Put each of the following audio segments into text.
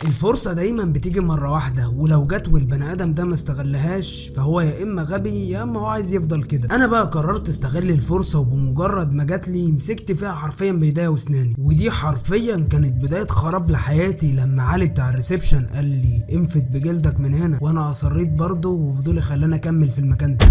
الفرصة دايما بتيجي مرة واحدة، ولو جت والبني ادم ده ما استغلهاش فهو يا اما غبي يا اما هو عايز يفضل كده. انا بقى قررت استغل الفرصة، وبمجرد ما جات لي مسكت فيها حرفيا بايديا واسناني. ودي حرفيا كانت بداية خراب لحياتي، لما علي بتاع الريسبشن قال لي انفت بجلدك من هنا، وانا اصريت برضه وفضولي خلاني اكمل في المكان ده.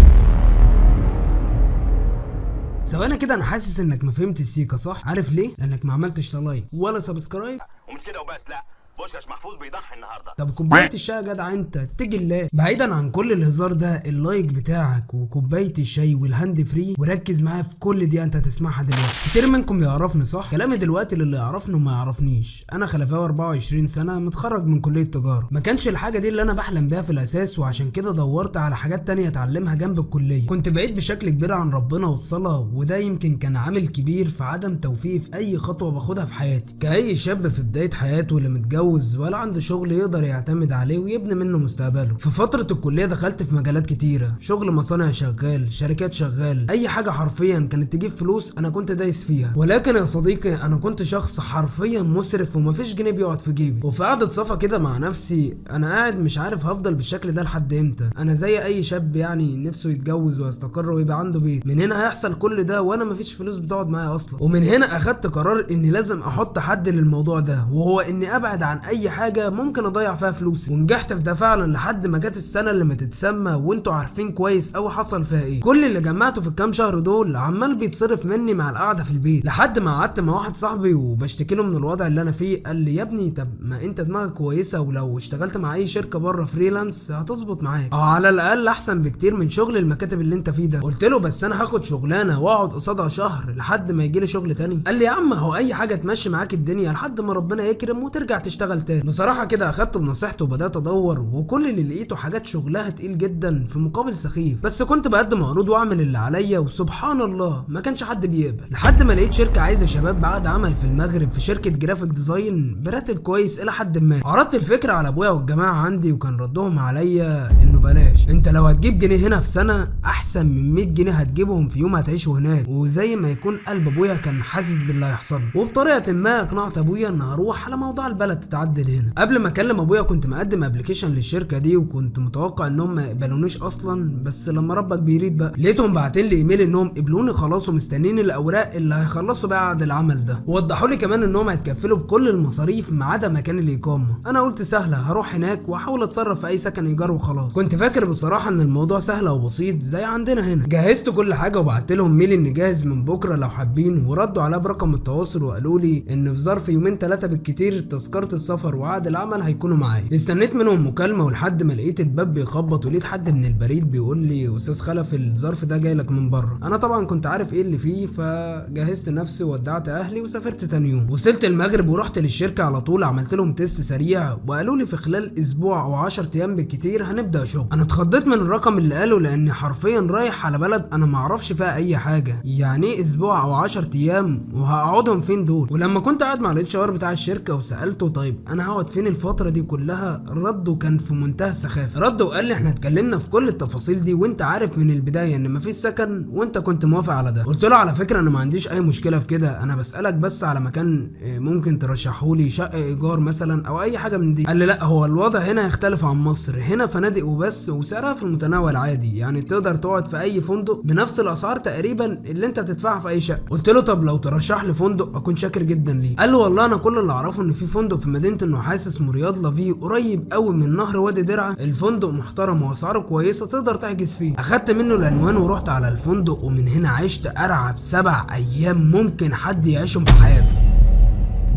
ثواني كده، انا حاسس انك ما فهمت السيكا صح؟ عارف ليه؟ لانك ما عملتش لا لايك ولا سبسكرايب. ومش كده وبس، لا بوشكاش محفوظ بيضحي النهارده. طب كوبايه الشاي يا جدع انت اتجي الله. بعيدا عن كل الهزار ده، اللايك بتاعك وكوبايه الشاي والهاند فري، وركز معايا في كل دي انت هتسمعها دلوقتي. كتير منكم يعرفني صح؟ كلامي دلوقتي للي يعرفني وما يعرفنيش. انا خلفاوي 24 سنه، متخرج من كليه تجاره. ما كانش الحاجه دي اللي انا بحلم بيها في الاساس، وعشان كده دورت على حاجات تانية اتعلمها جنب الكليه. كنت بعيد بشكل كبير عن ربنا والصلاه، وده يمكن كان عامل كبير في عدم توفيقي في اي خطوه باخدها في حياتي. كاي شاب في بدايه حياته، اللي متجوز ولا عنده شغل يقدر يعتمد عليه ويبني منه مستقبله. في فترة الكلية دخلت في مجالات كتيرة، شغل مصانع شغال، شركات شغال، اي حاجة حرفيا كانت تجيب فلوس انا كنت دايس فيها. ولكن يا صديقي انا كنت شخص حرفيا مسرف، ومفيش جنيه بيقعد في جيبي. وفي قعدة صفا كده مع نفسي، انا قاعد مش عارف هفضل بالشكل ده لحد امتى. انا زي اي شاب يعني نفسه يتجوز ويستقر ويبقى عنده بيت. من هنا هيحصل كل ده وانا مفيش فلوس بتقعد معايا اصلا. ومن هنا اخدت قرار اني لازم احط حد للموضوع ده، وهو اني ابعد عن اي حاجة ممكن اضيع فيها فلوسي. ونجحت في ده فعلا لحد ما جت السنه اللي ما تتسمى، وانتوا عارفين كويس قوي حصل فيها ايه. كل اللي جمعته في الكام شهر دول عمال بيتصرف مني مع القعده في البيت، لحد ما قعدت مع واحد صاحبي وبشتكي له من الوضع اللي انا فيه. قال لي يا ابني طب ما انت دماغك كويسه، ولو اشتغلت مع اي شركه بره فريلانس هتظبط معاك، او على الاقل احسن بكتير من شغل المكاتب اللي انت فيه ده. قلت له بس انا هاخد شغلانه واقعد قصادها شهر لحد ما يجي لي شغل تاني. قال لي يا عم هو اي حاجه تمشي معاك الدنيا لحد ما ربنا يكرم وترجع تشتغل تاني. بصراحه كده اخدت بنصيحته وبدات ادور، وكل اللي لقيته حاجات شغلها تقيل جدا في مقابل سخيف. بس كنت بقدم عروض واعمل اللي عليا، وسبحان الله ما كانش حد بيقبل، لحد ما لقيت شركه عايزه شباب بعد عمل في المغرب في شركه جرافيك ديزاين براتب كويس الى حد ما. عرضت الفكره على ابويا والجماعه عندي، وكان ردهم عليا انه بلاش، انت لو هتجيب جنيه هنا في سنه احسن من 100 جنيه هتجيبهم في يوم هتعيشوا هناك. وزي ما يكون قلب ابويا كان حاسس باللي هيحصل، وبطريقه ما اقنعت ابويا ان هروح على موضوع البلد تتعدل هنا. قبل ما اكلم ابويا كنت مقدم ابلكيشن للشركه دي، وكنت متوقع انهم ما يقبلونيش اصلا، بس لما ربك بيريد بقى لقيتهم باعتين لي ايميل انهم قبلوني خلاص ومستنيين الاوراق اللي هيخلصوا بقى بعد العمل ده. ووضحوا لي كمان انهم هيتكفلوا بكل المصاريف ما عدا مكان الاقامه. انا قلت سهله، هروح هناك واحاول اتصرف في اي سكن ايجار وخلاص. كنت فاكر بصراحه ان الموضوع سهل وبسيط زي عندنا هنا. جهزت كل حاجه وبعت لهم ميل اني جاهز من بكره لو حابين، وردوا عليا برقم التواصل وقالوا لي ان في ظرف يومين 3 بالكتير تذكره السفر وعقد العمل هيكونوا معايا. استنيت منهم مكالمه ولحد ما لقيت الباب بيخبط، ولقيت حد من البريد بيقول لي استاذ خلف الظرف ده جاي لك من بره. انا طبعا كنت عارف ايه اللي فيه، فجهزت نفسي وودعت اهلي وسافرت تاني يوم. وصلت المغرب ورحت للشركه على طول، عملت لهم تيست سريع وقالوا لي في خلال اسبوع او 10 ايام بالكتير هنبدا شغل. انا اتخضيت من الرقم اللي قاله، لاني حرفيا رايح على بلد انا ما اعرفش فيها اي حاجه. يعني ايه اسبوع او 10 ايام وهقعدهم فين دول؟ ولما كنت قاعد مع الاتش ار بتاع الشركه وسالته طيب انا هقعد فين الفتره دي كلها، رده كان في منتهى السخافه. رد وقال لي احنا اتكلمنا في كل التفاصيل دي، وانت عارف من البدايه ان مفيش سكن وانت كنت موافق على ده. قلت له على فكره انا ما عنديش اي مشكله في كده، انا بسالك بس على مكان ممكن ترشحه لي، شقه ايجار مثلا او اي حاجه من دي. قال لي لا هو الوضع هنا يختلف عن مصر، هنا فنادق وبس وسعرها في المتناول عادي، يعني تقدر تقعد في اي فندق بنفس الاسعار تقريبا اللي انت تدفعها في اي شقه. قلت له طب لو ترشح لي فندق اكون شاكر جدا ليه. قال له والله انا كل اللي اعرفه ان في فندق في مدينه النحاس اسمه رياض لافي قريب قوي من نهر وادي درعا، الفندق محترم واسعاره كويسه تقدر تحجز فيه. اخدت منه العنوان ورحت على الفندق، ومن هنا عشت ارعب 7 ايام ممكن حد يعيشهم في حياته.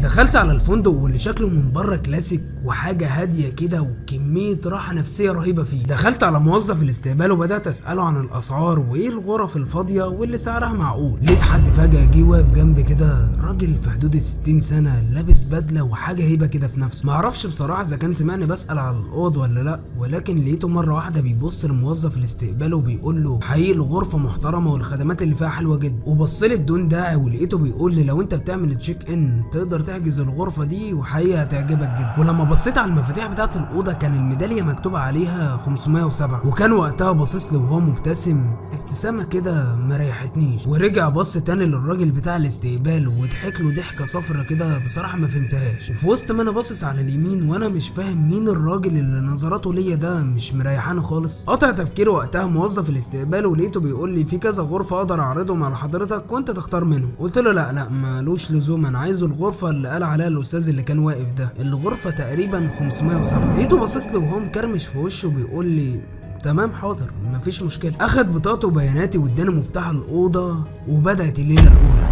دخلت على الفندق واللي شكله من بره كلاسيك وحاجه هاديه كده وكميه راحه نفسيه رهيبه فيه. دخلت على موظف الاستقبال وبدات اساله عن الاسعار وايه الغرف الفاضيه واللي سعرها معقول. لقيت حد فجاه جه واقف جنبي كده، راجل في حدود 60 سنه لابس بدله وحاجه هيبه كده في نفسه. معرفش بصراحه اذا كان سمعني بسال على الاوض ولا لا، ولكن لقيته مره واحده بيبص لموظف الاستقبال وبيقول له حقيقي الغرفه محترمه والخدمات اللي فيها حلوه جدا. وبص لي بدون داعي ولقيته بيقول لي لو انت بتعمل تشيك ان تقدر تحجز الغرفه دي وحقيقه هتعجبك جدا. ولما بصيت على المفاتيح بتاعه الاوضه كان الميداليه مكتوب عليها 507، وكان وقتها باصص لي وهو مبتسم ابتسامه كده ما ريحتنيش، ورجع بص تاني للراجل بتاع الاستقبال وضحك له ضحكه صفرة كده بصراحه ما فهمتهاش. وفي وسط ما انا باصص على اليمين وانا مش فاهم مين الراجل اللي نظراته ليا ده مش مريحاني خالص، قطع تفكيري وقتها موظف الاستقبال ولقيته بيقول لي في كذا غرفه اقدر اعرضهم على حضرتك وانت تختار منهم. قلت له لا مالوش لزوم، انا عايزه الغرفه اللي قال عليها الاستاذ اللي كان واقف ده، الغرفه تقريبا 507. لقيته باصص لي وهو مكرمش في وشه بيقول لي تمام حاضر مفيش مشكله. اخد بطاقته وبياناتي واداني مفتاح الاوضه وبدات الليله الاولى.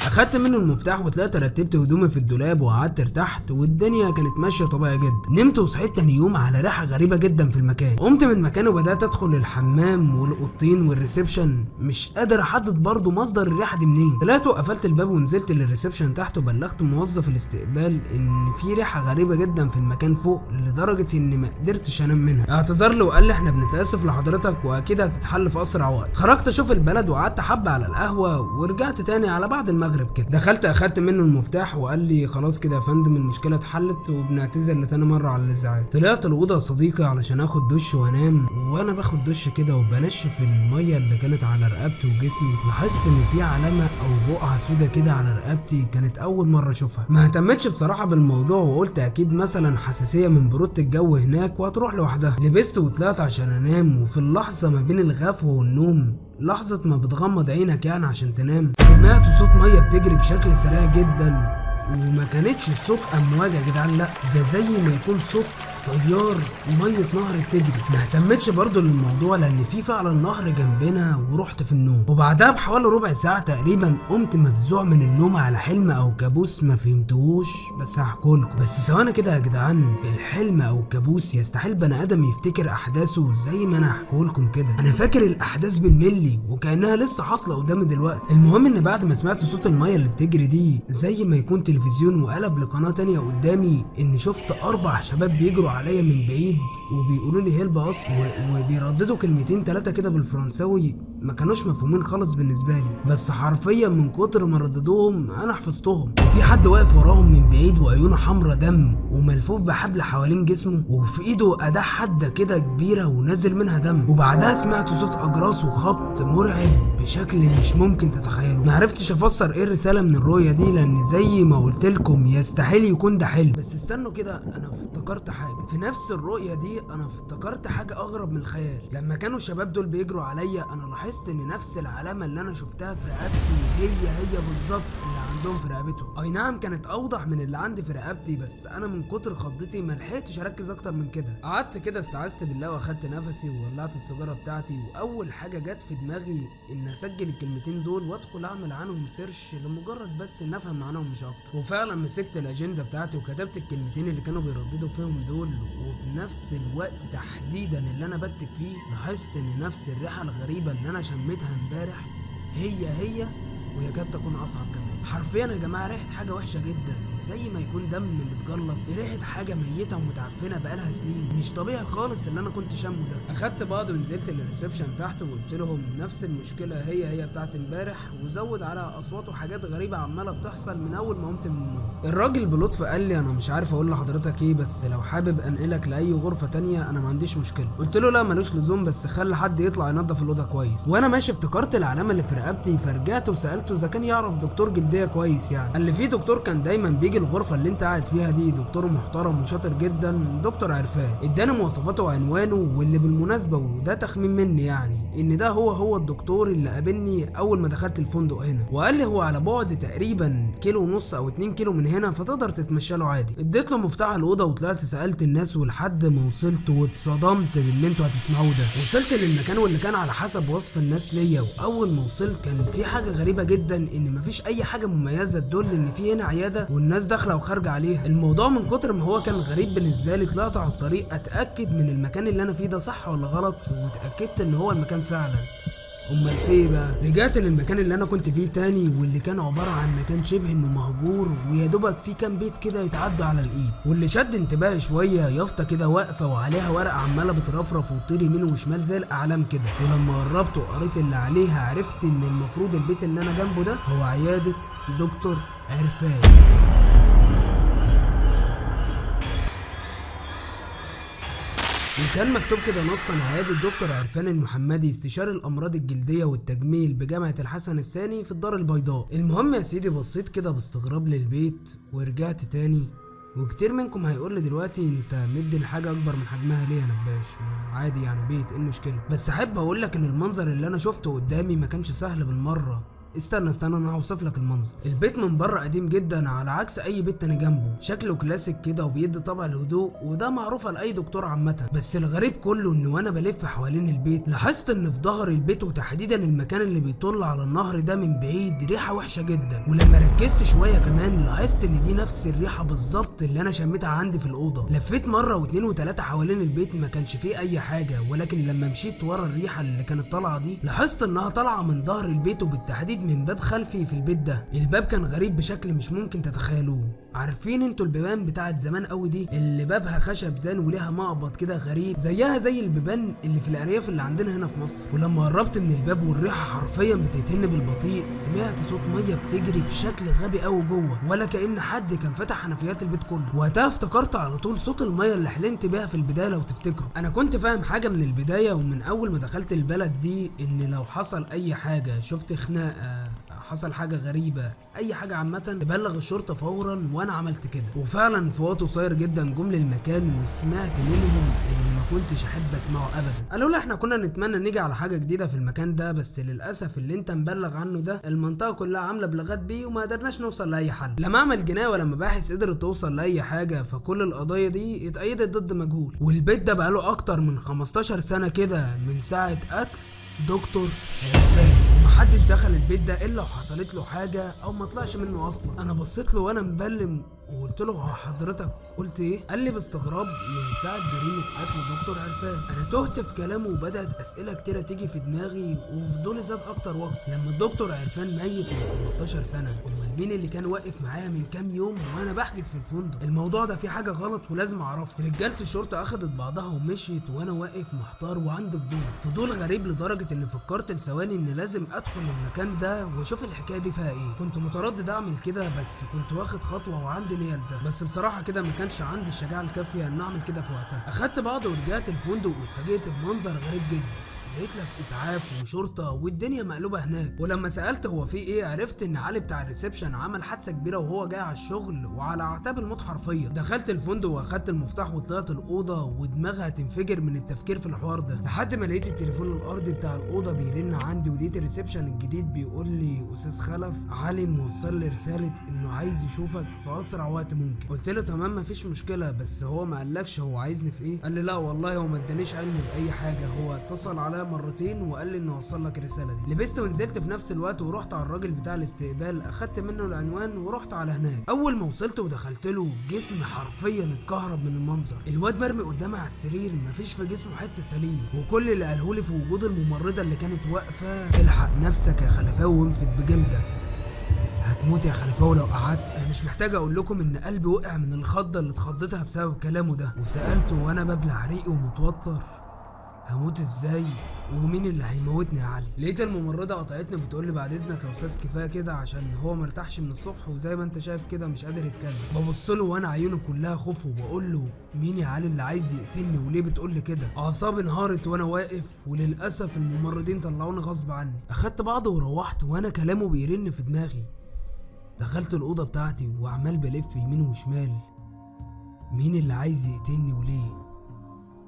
اخدت منه المفتاح وطلعت رتبت هدومي في الدولاب وقعدت ارتحت والدنيا كانت ماشيه طبيعي جدا. نمت وصحيت تاني يوم على ريحه غريبه جدا في المكان. قمت من مكاني وبدات ادخل الحمام والاوضتين والريسبشن، مش قادر احدد برضه مصدر الريحه دي منين. طلعت وقفلت الباب ونزلت للريسبشن تحت وبلغت موظف الاستقبال ان في ريحه غريبه جدا في المكان فوق لدرجه اني ما قدرتش انام منها. اعتذر له وقال لي احنا بنتاسف لحضرتك واكيد هتتحل في اسرع وقت. خرجت اشوف البلد وقعدت حبه على القهوه ورجعت تاني على بعد المغرب كده. دخلت اخدت منه المفتاح وقال لي خلاص كده يا فندم المشكله اتحلت وبنعتذر لتاني مره على الازعاج. طلعت الاوضه يا صديقي علشان اخد دش وانام، وانا باخد دش كده وبنشف الميه اللي كانت على رقبتي وجسمي لاحظت ان في علامه او بقعه سودا كده على رقبتي كانت اول مره اشوفها. ما اهتمتش بصراحه بالموضوع وقلت اكيد مثلا حساسيه من بروده الجو هناك وهتروح لوحدها. لبست وطلعت عشان انام، وفي اللحظه ما بين الغفوه والنوم لحظة ما بتغمض عينك يعني عشان تنام سمعت صوت مية بتجري بشكل سريع جدا، وما كانتش صوت امواج يا جدعان، لا ده زي ما يكون صوت طيار ميه نهر بتجري. ما اهتمتش برضو للموضوع لان في فعلا نهر جنبنا ورحت في النوم. وبعدها بحوالي ربع ساعه تقريبا قمت مفزوع من النوم على حلم او كابوس ما فهمتهوش بس هحكولكم. بس ثواني كده يا جدعان، الحلم او الكابوس يستحيل بني ادم يفتكر احداثه زي ما انا هحكولكم كده. انا فاكر الاحداث بالملي وكانها لسه حاصله قدامي دلوقتي. المهم ان بعد ما سمعت صوت الميه اللي بتجري دي زي ما يكون تلفزيون وقلب لقناه تانية قدامي، اني شفت 4 شباب بيجروا عليا من بعيد وبيقولوا لي هيلب اس وبيرددوا كلمتين 3 كده بالفرنساوي ما كانوش مفهومين خالص بالنسبه لي، بس حرفيا من كتر ما رددوهم انا حفظتهم. وفي حد واقف وراهم من بعيد وعيونه حمرا دم وملفوف بحبل حوالين جسمه وفي ايده اداه حاده كده كبيره ونازل منها دم. وبعدها سمعت صوت اجراس وخبط مرعب بشكل مش ممكن تتخيله. ما عرفتش افسر ايه الرساله من الرؤيه دي لان زي ما قلت لكم يستحيل يكون ده حلم. بس استنوا كده، انا افتكرت حاجه في نفس الرؤيه دي. انا افتكرت حاجه اغرب من الخيال. لما كانوا الشباب دول بيجروا عليا انا لاحظت ان نفس العلامه اللي انا شفتها في رقبتي هي بالظبط اللي عندهم في رقبتهم. اي نعم كانت اوضح من اللي عندي في رقبتي، بس انا من كتر خضتي ما لحقتش اركز اكتر من كده. قعدت كده استعذت بالله واخدت نفسي وولعت السيجاره بتاعتي، واول حاجه جت في دماغي ان اسجل الكلمتين دول وادخل اعمل عنهم سيرش لمجرد بس ان افهم معناهم مش اكتر. وفعلا مسكت الاجنده بتاعتي وكتبت الكلمتين اللي كانوا بيرددوا فيهم دول. وفي نفس الوقت تحديدا اللي انا بكتب فيه لاحظت ان نفس الريحه الغريبه اللي انا شميتها امبارح هي ويكاد تكون اصعب كمان. حرفيا يا جماعه ريحه حاجه وحشه جدا زي ما يكون دم متجلط، ريحه حاجه ميته ومتعفنه بقالها سنين. مش طبيعي خالص اللي انا كنت شامه ده. اخدت بعض ونزلت للريسبشن تحت وقلت لهم نفس المشكله هي بتاعت امبارح، وزود على اصوات وحاجات غريبه عماله بتحصل من اول ما قمت من النوم. الراجل بلطف قال لي انا مش عارف اقول لحضرتك ايه، بس لو حابب انقلك لاي غرفه تانية انا ما عنديش مشكله. قلت له لا ملوش لزوم، بس خلي حد يطلع ينظف الاوضه كويس. وانا ماشي افتكرت العلامه اللي في رقبتي فرجعت وسالته اذا كان يعرف دكتور جلديه كويس يعني. قال لي في دكتور كان دايما بيجي الغرفه اللي انت قاعد فيها دي، دكتور محترم وشاطر جدا، دكتور عرفان. اداني مواصفاته وعنوانه، واللي بالمناسبه وده تخمين مني يعني ان ده هو الدكتور اللي قابلني اول ما دخلت الفندق هنا. وقال لي هو على بعد تقريبا 1.5 كيلو او 2 كيلو من هنا فتقدر تتمشى له عادي. اديت له مفتاح الاوضه وطلعت سالت الناس ولحد ما وصلت واتصدمت باللي انتوا هتسمعوه ده. وصلت للمكان واللي كان على حسب وصف الناس ليا، واول ما وصلت كان في حاجه غريبه جدا ان مفيش اي حاجه مميزه تدل ان في هنا عياده والناس داخله وخارجه عليها. الموضوع من كتر ما هو كان غريب بالنسبه لي طلعت على الطريق اتاكد من المكان اللي انا فيه ده صح ولا غلط، واتاكدت ان هو المكان فعلا. امال في إيه بقى؟ رجعت للمكان اللي انا كنت فيه تاني، واللي كان عباره عن مكان شبه انه مهجور، ويا دوبك فيه كام بيت كده يتعدوا على الايد. واللي شد انتباهي شويه يافطه كده واقفه وعليها ورقه عماله بترفرف وتطير يمين وشمال زي الاعلام كده، ولما قربت وقريت اللي عليها عرفت ان المفروض البيت اللي انا جنبه ده هو عياده دكتور عرفان. وكان مكتوب كده نصا: عيادة الدكتور عرفان المحمدي، استشاري الامراض الجلديه والتجميل بجامعه الحسن الثاني في الدار البيضاء. المهم يا سيدي بصيت كده باستغراب للبيت ورجعت تاني. وكتير منكم هيقول لي دلوقتي: انت مدي الحاجه اكبر من حجمها ليه يا نباش؟ ما عادي يعني بيت، ايه المشكله؟ بس احب اقول لك ان المنظر اللي انا شفته قدامي ما كانش سهل بالمره. استنى انا هوصف لك المنظر. البيت من بره قديم جدا على عكس اي بيت تاني جنبه، شكله كلاسيك كده وبيدي طبع الهدوء، وده معروفه لاي دكتور عامه. بس الغريب كله ان وانا بلف حوالين البيت لاحظت ان في ظهر البيت وتحديدا المكان اللي بيطل على النهر ده من بعيد ريحه وحشه جدا. ولما ركزت شويه كمان لاحظت ان دي نفس الريحه بالظبط اللي انا شميتها عندي في الاوضه. لفيت مره واثنين وثلاثه حوالين البيت ما كانش فيه اي حاجه، ولكن لما مشيت ورا الريحه اللي كانت طالعه دي لاحظت انها طالعه من ظهر البيت، وبالتحديد من باب خلفي في البيت ده. الباب كان غريب بشكل مش ممكن تتخيلوه. عارفين انتوا البيبان بتاعت زمان قوي دي اللي بابها خشب زان وليها مقبض كده غريب، زيها زي البيبان اللي في الارياف اللي عندنا هنا في مصر. ولما قربت من الباب والريحه حرفيا بتتهن بالبطيء، سمعت صوت ميه بتجري بشكل غبي قوي جوه، ولا كأن حد كان فتح حنفيات البيت كله. وقتها افتكرت على طول صوت الميه اللي حلمت بيها في البدايه. لو تفتكروا انا كنت فاهم حاجه من البدايه ومن اول ما دخلت البلد دي، ان لو حصل اي حاجه، شفت خناقه، حصل حاجه غريبه، اي حاجه عامه، تبلغ الشرطه فورا. وانا عملت كده، وفعلا في وقت قصير جدا جم للمكان، وسمعت منهم اللي ما كنتش احب اسمعه ابدا. قالوا لي احنا كنا نتمنى نيجي على حاجه جديده في المكان ده، بس للاسف اللي انت مبلغ عنه ده المنطقه كلها عامله بلاغات بيه، وما قدرناش نوصل لاي حل. لا معمل جنايه ولا مباحث قدرت توصل لاي حاجه، فكل القضايا دي اتأيدت ضد مجهول. والبيت ده بقاله اكتر من 15 سنه كده من ساعه قتل دكتور عرفان، ومحدش دخل البيت ده الا وحصلت له حاجه او ما طلعش منه اصلا. انا بصيت له وانا مبلم وقلت له: هو حضرتك قلت ايه؟ قال لي باستغراب: من ساعه جريمه قتل دكتور عرفان. انا تهت في كلامه وبدات اسئله كتيره تيجي في دماغي، وفضولي زاد اكتر وقت. لما الدكتور عرفان ميت من 15 سنه، امال مين اللي كان واقف معايا من كام يوم وانا بحجز في الفندق؟ الموضوع ده فيه حاجه غلط ولازم اعرفها. رجاله الشرطه اخدت بعضها ومشيت، وانا واقف محتار وعندي فضول غريب لدرجه ان فكرت لثواني ان لازم ادخل المكان ده واشوف الحكايه دي فيها ايه. كنت متردد اعمل كده، بس كنت واخد خطوه وعندي نيه لده، بس بصراحه كده ما كانش عندي الشجاعه الكافيه ان اعمل كده في وقتها. اخدت بعض ورجعت الفندق، واتفاجئت بمنظر غريب جدا. لقيت لك اسعاف وشرطه والدنيا مقلوبه هناك. ولما سالت هو في ايه، عرفت ان علي بتاع الريسبشن عمل حادثه كبيره وهو جاي على الشغل وعلى اعتاب الموت حرفيا. دخلت الفندق واخدت المفتاح وطلعت الاوضه، ودماغها هتنفجر من التفكير في الحوار ده، لحد ما لقيت التليفون الارضي بتاع الاوضه بيرن عندي، ولقيت الريسبشن الجديد بيقول لي: استاذ خلف، علي موصل لي رساله انه عايز يشوفك في اسرع وقت ممكن. قلت له: تمام مفيش مشكله، بس هو ما قالكش هو عايزني في ايه؟ قال لي: لا والله هو ما ادانيش علم باي حاجه، هو اتصل عليا مرتين وقال لي انه وصل لك الرساله دي. لبست ونزلت في نفس الوقت ورحت على الراجل بتاع الاستقبال، اخدت منه العنوان ورحت على هناك. اول ما وصلت ودخلت له جسمي حرفيا اتكهرب من المنظر. الواد مرمي قدامي على السرير، مفيش في جسمه حته سليمه، وكل اللي قاله لي في وجود الممرضه اللي كانت واقفه: الحق نفسك يا خلفاوي وانفد بجلدك، هتموت يا خلفاوي لو قعدت. انا مش محتاج اقول لكم ان قلبي وقع من الخضه اللي اتخضيتها بسبب كلامه ده. وسالته وانا ببلع ريقي ومتوتر: هموت ازاي؟ ومين اللي هيموتني يا علي؟ لقيت الممرضه قطعتني بتقول لي: بعد اذنك يا استاذ كفايه كده، عشان هو مرتاحش من الصبح وزي ما انت شايف كده مش قادر يتكلم. ببص له وانا عيونه كلها خوف وبقول له: مين يا علي اللي عايز يقتلني وليه بتقول لي كده؟ اعصابي انهارت وانا واقف، وللاسف الممرضين طلعوني غصب عني. اخدت بعض وروحت وانا كلامه بيرن في دماغي. دخلت الاوضه بتاعتي وعمال بلف يمين وشمال: مين اللي عايز يقتلني وليه؟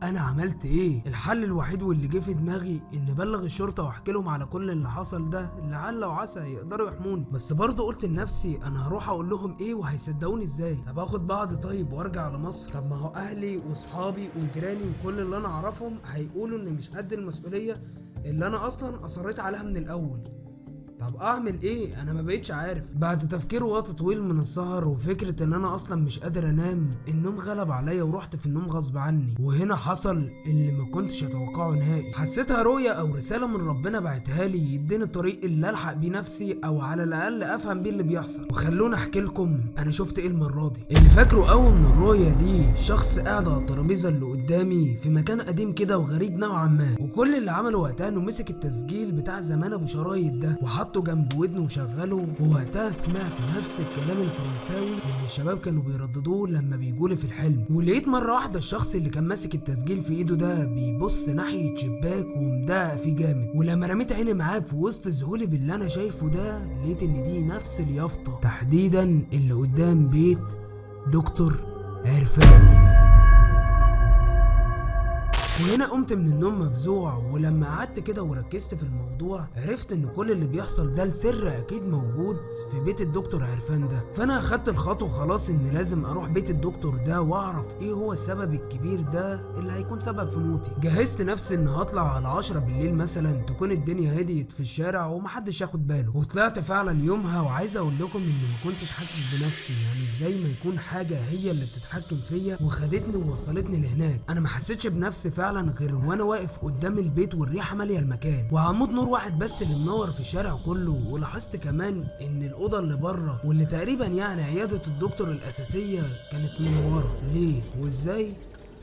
انا عملت ايه؟ الحل الوحيد واللي جه في دماغي ان ابلغ الشرطه واحكي لهم على كل اللي حصل ده، لعل وعسى يقدروا يحموني. بس برضه قلت لنفسي: انا هروح اقول لهم ايه وهيصدقوني ازاي؟ طب اخد بعض طيب وارجع لمصر؟ طب ما هو اهلي واصحابي وجيراني وكل اللي انا اعرفهم هيقولوا اني مش قد المسؤوليه اللي انا اصلا اصريت عليها من الاول. طب اعمل ايه؟ انا ما بقيتش عارف. بعد تفكير وقت طويل من السهر وفكرة ان انا اصلا مش قادر انام، النوم غلب عليا ورحت في النوم غصب عني، وهنا حصل اللي ما كنتش اتوقعه نهائي. حسيتها رؤية او رسالة من ربنا بعتها لي يديني الطريق اللي الحق بيه نفسي، او على الاقل افهم بيه اللي بيحصل. وخلوني احكي لكم انا شفت ايه المرة دي. اللي فاكره قوي من الرؤية دي شخص قاعد على الترابيزة اللي قدامي في مكان قديم كده وغريب نوعا ما، وكل اللي عمله وقتها انه مسك التسجيل بتاع زمان ابو شرايط ده وحطه جنب ودنه وشغله، ووقتها سمعت نفس الكلام الفرنساوي اللي الشباب كانوا بيرددوه لما بيجولي في الحلم. ولقيت مرة واحدة الشخص اللي كان ماسك التسجيل في ايده ده بيبص ناحية شباك ومدقق فيه جامد، ولما رميت عيني معاه في وسط ذهولي باللي انا شايفه ده لقيت ان دي نفس اليافطة تحديدا اللي قدام بيت دكتور عرفان. وهنا قمت من النوم مفزوع، ولما قعدت كده وركزت في الموضوع عرفت ان كل اللي بيحصل ده لسر اكيد موجود في بيت الدكتور عرفان ده. فانا اخدت الخطوه خلاص ان لازم اروح بيت الدكتور ده واعرف ايه هو السبب الكبير ده اللي هيكون سبب في موتي. جهزت نفسي ان هطلع على 10 بالليل مثلا، تكون الدنيا هديت في الشارع ومحدش ياخد باله، وطلعت فعلا يومها. وعايز اقول لكم اني ما كنتش حاسس بنفسي، يعني زي ما يكون حاجه هي اللي بتتحكم فيا وخدتني ووصلتني لهناك. انا ما حسيتش بنفسي فعلا غير وانا واقف قدام البيت والريحه ماليه المكان، وعمود نور واحد بس اللي منور في الشارع كله. ولاحظت كمان ان الاوضه اللي بره واللي تقريبا يعني عياده الدكتور الاساسيه كانت منوره. ليه وازاي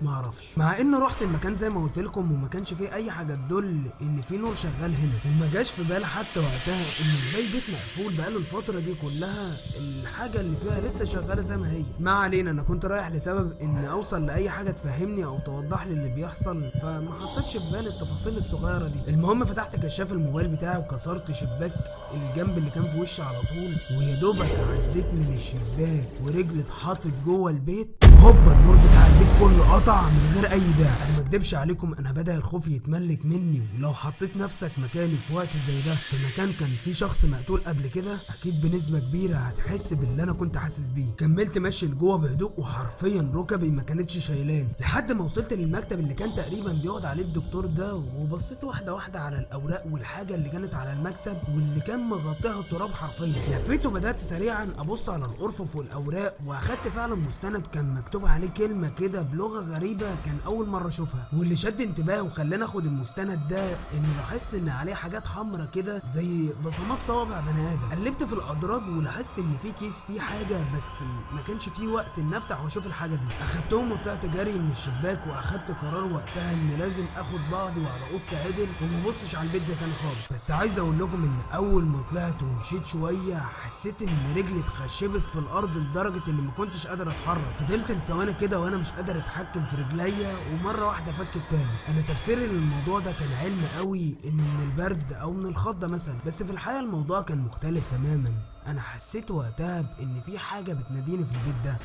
معرفش، مع ان رحت المكان زي ما قلت لكم وما كانش فيه اي حاجه تدل ان في نور شغال هنا، وما جاش في بالي حتى وقتها ان ازاي بيت مقفول بقاله الفتره دي كلها الحاجه اللي فيها لسه شغاله زي ما هي. ما علينا، انا كنت رايح لسبب ان اوصل لاي حاجه تفهمني او توضح لي اللي بيحصل، فما حطيتش في بالي التفاصيل الصغيره دي. المهم فتحت كشاف الموبايل بتاعي وكسرت شباك الجنب اللي كان في وشي على طول، ويا دوبك عديت من الشباك ورجلي اتحطت جوه البيت، وهوبا النور بتاع البيت كله قطع من غير اي داعي. انا ما اكدبش عليكم، انا بدأ الخوف يتملك مني، ولو حطيت نفسك مكاني في وقت زي ده في مكان كان فيه شخص مقتول قبل كده اكيد بنسبه كبيره هتحس باللي انا كنت حاسس بيه. كملت ماشي لجوه بهدوء، وحرفيا ركبي ما كانتش شايلاني لحد ما وصلت للمكتب اللي كان تقريبا بيقعد عليه الدكتور ده، وبصيت واحده واحده على الاوراق والحاجه اللي كانت على المكتب واللي كان مغطيها التراب حرفيا. لفيت وبدات سريعا ابص على الارفف والاوراق، واخدت فعلا مستند كان مكتوب عليه كلمه كده بلغه غريبه كان اول مره اشوفها. واللي شد انتباهي وخلاني اخد المستند ده اني لاحظت ان عليه حاجات حمرا كده زي بصمات صوابع بني ادم. قلبت في الادراج ولاحظت ان في كيس فيه حاجه، بس ما كانش فيه وقت ان افتح واشوف الحاجه دي. اخدتهم وطلعت جري من الشباك، واخدت قرار وقتها ان لازم اخد بعضي وعلى اوضتي عدل وما ابصش على البيت ده تاني خالص. بس عايز اقول لكم ان اول ما طلعت ومشيت شويه حسيت ان رجلي اتخشبت في الارض لدرجه اني ما كنتش قادر اتحرك. فضلت لثواني كده وانا مش قادر اتحكم في رجليا، ومره واحده فكت تاني. انا تفسيري للموضوع ده كان علم قوي انه من البرد او من الخضه مثلا، بس في الحقيقه الموضوع كان مختلف تماما. انا حسيت وقتها بان في حاجه بتناديني في البيت ده،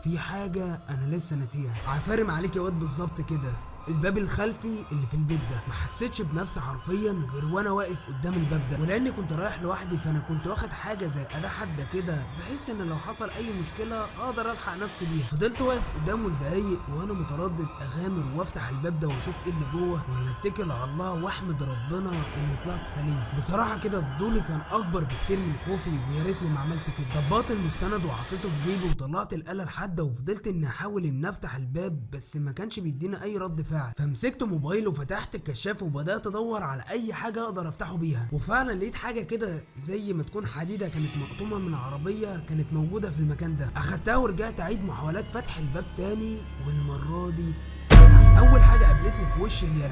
في حاجه انا لسه ناسيها. عفارم عليك يا واد بالظبط كده الباب الخلفي اللي في البيت ده. ما حسيتش بنفسي حرفيا غير وانا واقف قدام الباب ده، ولاني كنت رايح لوحدي فانا كنت واخد حاجه زي اداه حاده كده بحيث ان لو حصل اي مشكله اقدر الحق نفسي بيها. فضلت واقف قدامه لدقايق وانا متردد اغامر وافتح الباب ده واشوف ايه اللي جوه، ولا اتكل على الله واحمد ربنا اني طلعت سليم. بصراحه كده فضولي كان اكبر بكتير من خوفي، ويا ريتني ما عملت كده. طبقت المستند وحطيته في جيبي وطلعت الاله الحاده، وفضلت اني احاول ان افتح الباب بس ما كانش بيدينا اي رد فعل. فمسكت موبايل وفتحت الكشاف وبدات ادور على اي حاجه اقدر افتحه بيها، وفعلا لقيت حاجه كده زي ما تكون حديده كانت مقطومه من عربيه كانت موجوده في المكان ده. اخدتها ورجعت اعيد محاولات فتح الباب تاني، والمره دي فتح. اول حاجه قابلتني في وشي هي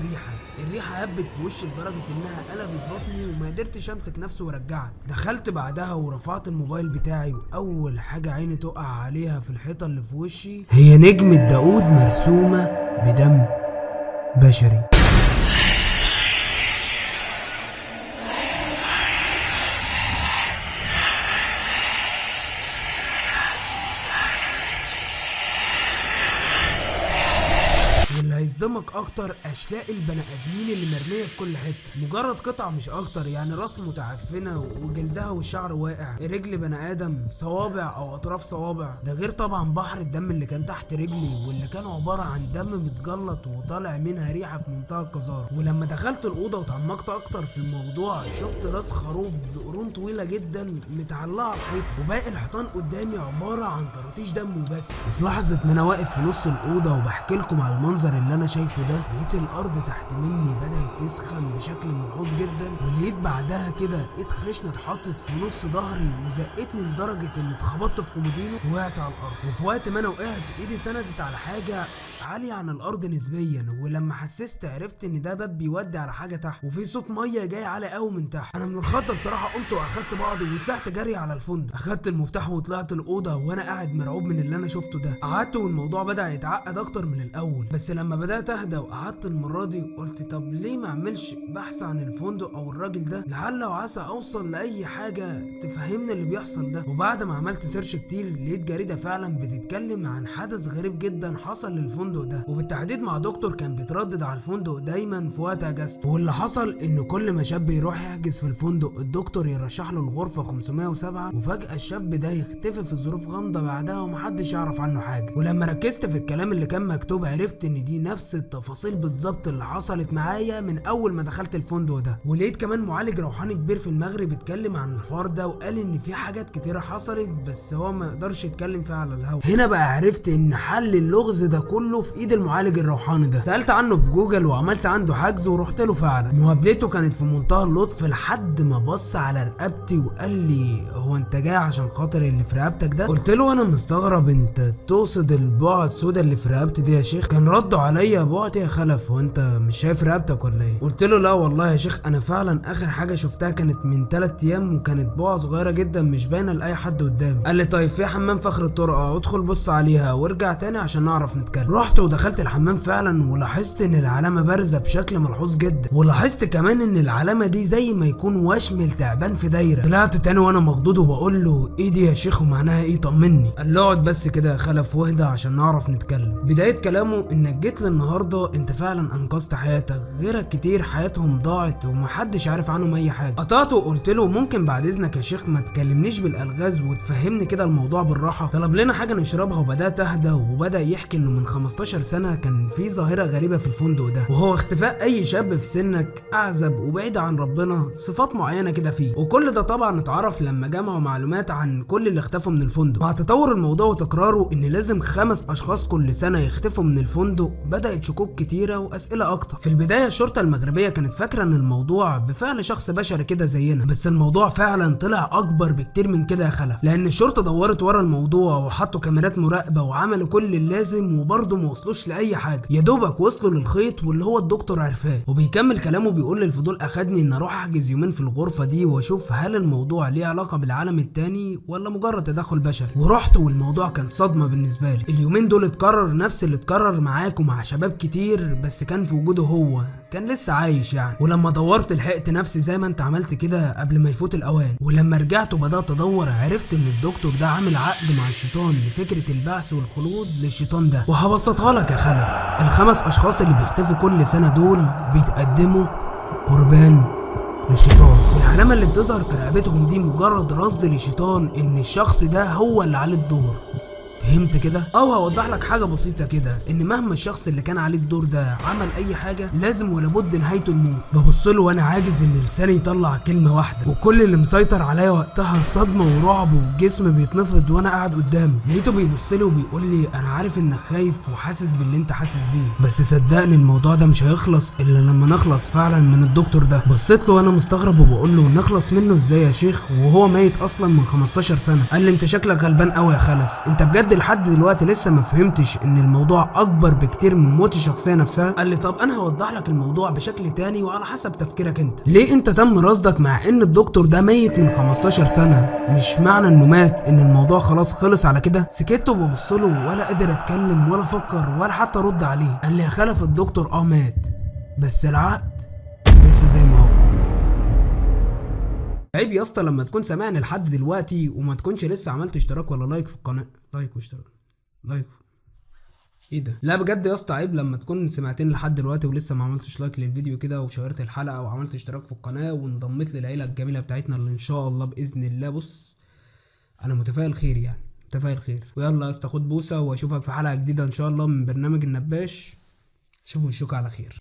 الريحه هبت في وشي لدرجه انها قلبت بطني وما قدرتش امسك نفسي ورجعت. دخلت بعدها ورفعت الموبايل بتاعي، واول حاجه عيني تقع عليها في الحيطه اللي في وشي هي نجمه داوود مرسومه بدم بشري. واللي هيصدمكم افهمك اكتر اشلاء البني ادمين اللي مرميه في كل حته، مجرد قطع مش اكتر، يعني راس متعفنه وجلدها والشعر واقع، رجل بني ادم، صوابع او اطراف صوابع، ده غير طبعا بحر الدم اللي كان تحت رجلي واللي كان عباره عن دم متجلط وطالع منها ريحه في منتهى القذاره. ولما دخلت الاوضه وتعمقت اكتر في الموضوع شفت راس خروف بقرون طويله جدا متعلقه على الحيط، وباقي الحيطان قدامي عباره عن طراطيش دم وبس. وفي لحظه ما انا واقف في نص الاوضه وبحكي لكم على المنظر اللي انا شايفه ده، لقيت الارض تحت مني بدات تسخن بشكل ملحوظ جدا، ولقيت بعدها كده ايد خشنه اتحطت في نص ظهري وزقتني لدرجه اني اتخبطت في كومودينو ووقعت على الارض. وفي وقت ما انا وقعت ايدي سندت على حاجه عالية عن الارض نسبيا، ولما حسست عرفت ان ده باب بيودي على حاجه تحت، وفي صوت ميه جاي عالي قوي من تحت. انا من الخضه بصراحه قمت واخدت بعضي وطلعت جري على الفندق، اخدت المفتاح وطلعت الاوضه وانا قاعد مرعوب من اللي انا شفته ده. قعدت والموضوع بدا يتعقد اكتر من الاول، بس لما بدات اهدى وقعدت المره دي قلت طب ليه ما اعملش بحث عن الفندق او الراجل ده، لعل وعسى اوصل لاي حاجه تفهمني اللي بيحصل ده. وبعد ما عملت سيرش كتير لقيت جريده فعلا بتتكلم عن حدث غريب جدا حصل للفندق ده، وبالتحديد مع دكتور كان بيتردد على الفندق دايما في وقت اجازته. واللي حصل ان كل ما شاب يروح يحجز في الفندق الدكتور يرشح له الغرفه 507، وفجاه الشاب ده يختفي في ظروف غامضه بعدها ومحدش يعرف عنه حاجه. ولما ركزت في الكلام اللي كان مكتوب عرفت ان دي نفس التفاصيل بالظبط اللي حصلت معايا من اول ما دخلت الفندق ده. ولقيت كمان معالج روحاني كبير في المغرب اتكلم عن الحوار ده وقال ان في حاجات كتيره حصلت بس هو ما يقدرش يتكلم فيها على الهوا. هنا بقى عرفت ان حل اللغز ده كله في ايد المعالج الروحاني ده. سالت عنه في جوجل وعملت عنده حجز ورحت له فعلا. مقابلته كانت في منتهى اللطف لحد ما بص على رقبتي وقال لي هو انت جاي عشان خاطر اللي في رقبتك ده؟ قلت له انا مستغرب انت تقصد البقعه السوداء اللي في رقبتي دي يا شيخ؟ كان رده عليا بقعتي يا خلف هو انت مش شايف رقبتك ولا ايه؟ قلت له لا والله يا شيخ انا فعلا اخر حاجه شفتها كانت من 3 ايام وكانت بقعه صغيره جدا مش باينه لاي حد قدامي. قال لي طيب في حمام في اخر الطرقه ادخل بص عليها وارجع تاني عشان نعرف نتكلم. رحت ودخلت الحمام فعلا ولاحظت ان العلامه بارزه بشكل ملحوظ جدا، ولاحظت كمان ان العلامه دي زي ما يكون وشم تعبان في دايره. طلعت تاني وانا مخضوض وبقول له ايه دي يا شيخ ومعناها ايه طمني؟ قال له اقعد بس كده يا خلف واهدى عشان نعرف نتكلم. بدايه كلامه انك جيت لي النهارده انت فعلا انقذت حياتك، غيرك كتير حياتهم ضاعت ومحدش عارف عنهم اي حاجه. قطعته وقلت له ممكن بعد اذنك يا شيخ ما تكلمنيش بالالغاز وتفهمني كده الموضوع بالراحه. طلب لنا حاجه نشربها وبدات اهدى، وبدا يحكي انه من 15 سنه كان في ظاهره غريبه في الفندق ده، وهو اختفاء اي شاب في سنك اعزب وبعيد عن ربنا، صفات معينه كده فيه. وكل ده طبعا اتعرف لما جمعوا معلومات عن كل اللي اختفوا من الفندق. مع تطور الموضوع وتكراره ان لازم 5 اشخاص كل سنه يختفوا من الفندق بدات شكوك كتيره واسئله اكتر. في البدايه الشرطه المغربيه كانت فاكره ان الموضوع بفعل شخص بشري كده زينا، بس الموضوع فعلا طلع اكبر بكتير من كده يا خلف، لان الشرطه دورت ورا الموضوع وحطوا كاميرات مراقبه وعملوا كل اللازم وبرضه ما وصلوش لاي حاجه، يا دوبك وصلوا للخيط واللي هو الدكتور عرفاه. وبيكمل كلامه بيقول لي الفضول اخدني ان اروح احجز يومين في الغرفه دي واشوف هل الموضوع ليه علاقه بالعالم التاني ولا مجرد تدخل بشري. ورحت والموضوع كان صدمه بالنسبه لي. اليومين دول اتكرر نفس اللي اتكرر معاك ومع شباب كتير، بس كان في وجوده هو كان لسه عايش يعني. ولما دورت لحقت نفسي زي ما انت عملت كده قبل ما يفوت الاوان. ولما رجعت وبدات ادور عرفت ان الدكتور ده عامل عقد مع الشيطان لفكره البعث والخلود للشيطان ده. وهبسطها لك يا خلف، ال5 اشخاص اللي بيختفوا كل سنه دول بيتقدموا قربان للشيطان، والعلامه اللي بتظهر في رقبتهم دي مجرد رصد للشيطان ان الشخص ده هو اللي عليه الدور. فهمت كده؟ او هوضح لك حاجه بسيطه كده، ان مهما الشخص اللي كان عليه الدور ده عمل اي حاجه لازم ولا بد نهايته الموت. ببص له وانا عاجز ان لساني يطلع كلمه واحده، وكل اللي مسيطر عليا وقتها صدمه ورعب والجسم بيتنفض وانا قاعد قدامه. لقيته بيبص لي وبيقول لي انا عارف انك خايف وحاسس باللي انت حاسس بيه، بس صدقني الموضوع ده مش هيخلص الا لما نخلص فعلا من الدكتور ده. بصيت له وانا مستغرب وبقول له نخلص منه ازاي يا شيخ وهو ميت اصلا من 15 سنه؟ قال لي انت شكلك غلبان قوي يا خلف، انت بجد لحد دلوقتي لسه ما فهمتش ان الموضوع اكبر بكتير من موت الشخصيه نفسها؟ قال لي طب انا هوضح لك الموضوع بشكل تاني وعلى حسب تفكيرك انت. ليه انت تم رصدك مع ان الدكتور ده ميت من 15 سنه؟ مش معنى انه مات ان الموضوع خلاص خلص على كده؟ سكت وببص له ولا قادر اتكلم ولا افكر ولا حتى ارد عليه. قال لي يا خلف الدكتور مات بس العقد لسه زي ما هو. عيب يا اسطى لما تكون سامعني لحد دلوقتي وما تكونش لسه عملت اشتراك ولا لايك في القناه. لايك واشتراك، لايك. ايه ده؟ لا بجد يا اسطى عيب لما تكون سمعتني لحد دلوقتي ولسه ما عملتش لايك للفيديو كده وشيرت الحلقه وعملت اشتراك في القناه وانضميت للعيله الجميله بتاعتنا اللي ان شاء الله باذن الله. بص انا متفائل خير، يعني متفائل خير. ويلا يا اسطى خد بوسه واشوفك في حلقه جديده ان شاء الله من برنامج النباش. شوفوا الشوك على خير.